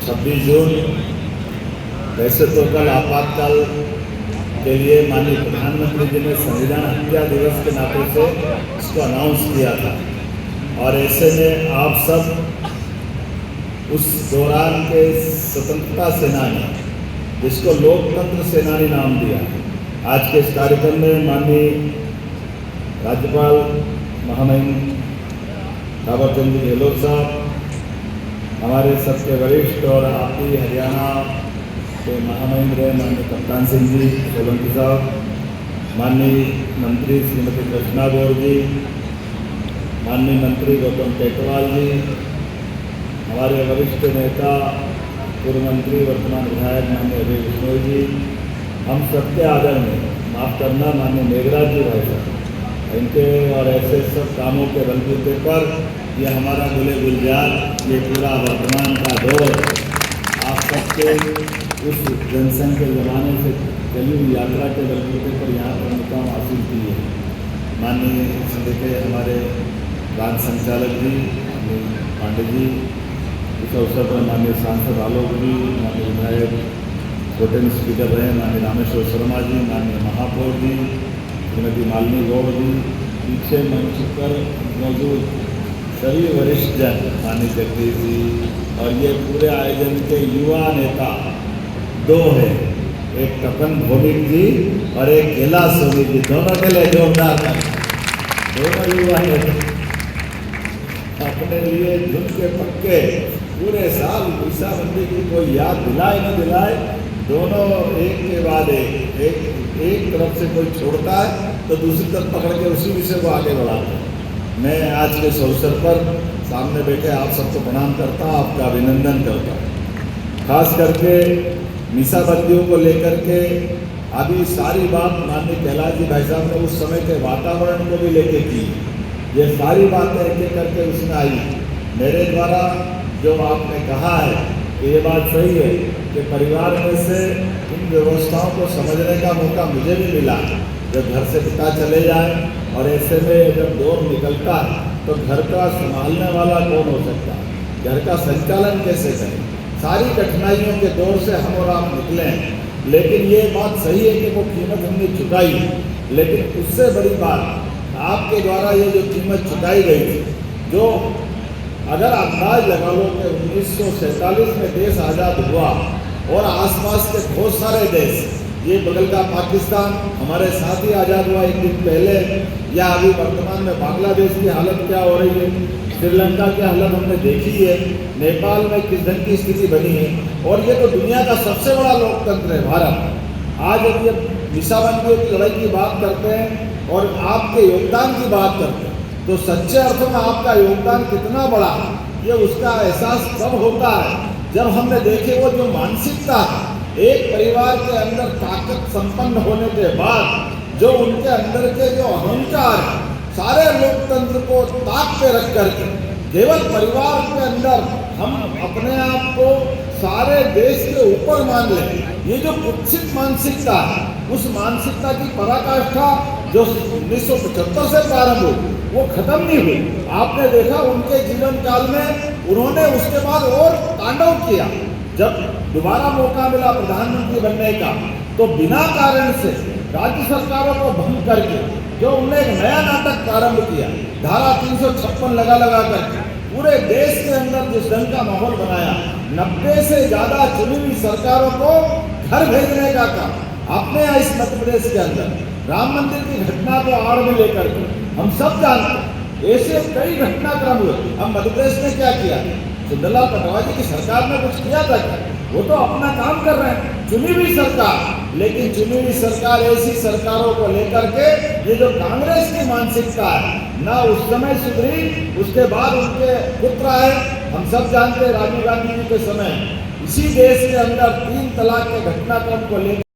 26 जून वैसे तो कल आपातकाल के लिए माननीय प्रधानमंत्री जी ने संविधान हत्या दिवस के नाते से इसको अनाउंस किया था और ऐसे में आप सब उस दौरान के स्वतंत्रता सेनानी जिसको लोकतंत्र सेनानी नाम दिया, आज के इस कार्यक्रम में माननीय राज्यपाल महामहिम थावरचंद गहलोत साहब, हमारे सबसे वरिष्ठ और आपकी हरियाणा के महामहिम रहे माननीय कप्तान सिंह जी सोलंकी साहब, माननीय मंत्री श्रीमती कृष्णा गौर जी, माननीय मंत्री गौतम टेटवाल जी, हमारे वरिष्ठ नेता पूर्व मंत्री वर्तमान विधायक माननीय अजय बिश्नोई जी, हम सबके आदर में माफ़ करना माननीय मेघराज जी भाई साहब, इनके और ऐसे सब कामों के बलबूते पर ये हमारा गुले गुलजार ये पूरा वर्तमान का दौर आप सबके उस जनसंघ के ज़माने से चली हुई यात्रा के बलबूते पर यहाँ पर मुकाम हासिल की है। माननीय संघ के हमारे राज्य संचालक जी माननीय पांडे जी, इस अवसर पर माननीय सांसद आलोक जी, माननीय विधायक प्रोटेम स्पीकर रहे माननीय रामेश्वर शर्मा जी, माननीय महापौर जी श्रीमती मालिनी गौड़ जी, पीछे मंच पर मौजूद सभी वरिष्ठ जन माननीय जगदीश जी, और ये पूरे आयोजन के युवा नेता दो हैं, एक तपन भौमिक जी और एक गेला सोनी जी, दोनों के लिए जोरदार दोनों युवा नेता अपने लिए झुंड के पक्के पूरे साल मीसाबंदी की कोई याद दिलाए न दिलाए, दोनों एक के बाद एक तरफ से कोई छोड़ता है तो दूसरी तरफ पकड़ के उसी विषय को आगे बढ़ाता है। मैं आज के इस अवसर पर सामने बैठे आप सबको प्रणाम करता हूँ, आपका अभिनंदन करता हूँ। खास करके मीसाबंदियों को लेकर के अभी सारी बात माननीय कैलाश जी भाई साहब ने उस समय के वातावरण को भी लेके की, ये सारी बातें एक एक करके उसमें आई। मेरे द्वारा जो आपने कहा है कि ये बात सही है कि परिवार में से इन व्यवस्थाओं को समझने का मौका मुझे भी मिला। जब घर से पिता चले जाए और ऐसे में जब दौर निकलता है तो घर का संभालने वाला कौन हो सकता है, घर का संचालन कैसे करें, सारी कठिनाइयों के दौर से हम और आप निकले हैं। लेकिन ये बात सही है कि वो कीमत हमने चुकाई, लेकिन उससे बड़ी बात आपके द्वारा ये जो कीमत चुकाई गई थी, जो अगर अंदाज लगा लो कि 1947 में देश आज़ाद हुआ और आसपास के बहुत सारे देश, ये बगल का पाकिस्तान हमारे साथ ही आज़ाद हुआ एक दिन पहले, या अभी वर्तमान में बांग्लादेश की हालत क्या हो रही है, श्रीलंका की हालत हमने देखी है, नेपाल में किस ढंग की स्थिति बनी है, और ये तो दुनिया का सबसे बड़ा लोकतंत्र है भारत। आज जब ये मीसाबंदियों की लड़ाई की बात करते हैं और आपके योगदान की बात करते हैं तो सच्चे अर्थ में आपका योगदान कितना बड़ा है ये उसका एहसास तब होता है जब हमने देखे वो जो मानसिकता है एक परिवार के अंदर ताकत संपन्न होने के बाद, जो उनके अंदर के जो अहंकार है, सारे लोकतंत्र को ताक पे रख करके केवल परिवार के अंदर हम अपने आप को सारे देश के ऊपर मान लें, ये जो कुत्सित मानसिकता है उस मानसिकता की पराकाष्ठा जो 1975 से प्रारंभ हुई वो खत्म नहीं हुई। आपने देखा उनके जीवन काल में उन्होंने उसके बाद और तांडव किया। जब दोबारा मौका मिला प्रधानमंत्री बनने का तो बिना कारण से राज्य सरकारों को भंग करके जो उन्होंने एक नया नाटक प्रारंभ किया, धारा 356 लगा करके पूरे देश के अंदर जिस ढंग का माहौल बनाया, 90 से ज़्यादा चुनी हुई सरकारों को घर भेजने का काम आपने यहाँ इस मध्य प्रदेश के अंदर राम मंदिर की घटना को आड़ में लेकर के हम सब जानते हैं, ऐसे कई घटनाक्रम हुए। हम मध्य प्रदेश में क्या किया, सुंदरलाल पटवारी जी की सरकार ने कुछ किया था क्या? वो तो अपना काम कर रहे हैं, चुनी हुई सरकार, लेकिन चुनी हुई सरकार ऐसी सरकारों को लेकर के ये जो कांग्रेस की मानसिकता है ना उस समय सुधरी, उसके बाद उनके पुत्र आए। हम सब जानते हैं राजीव गांधी जी के समय इसी देश के अंदर 3 तलाक के घटनाक्रम को लेकर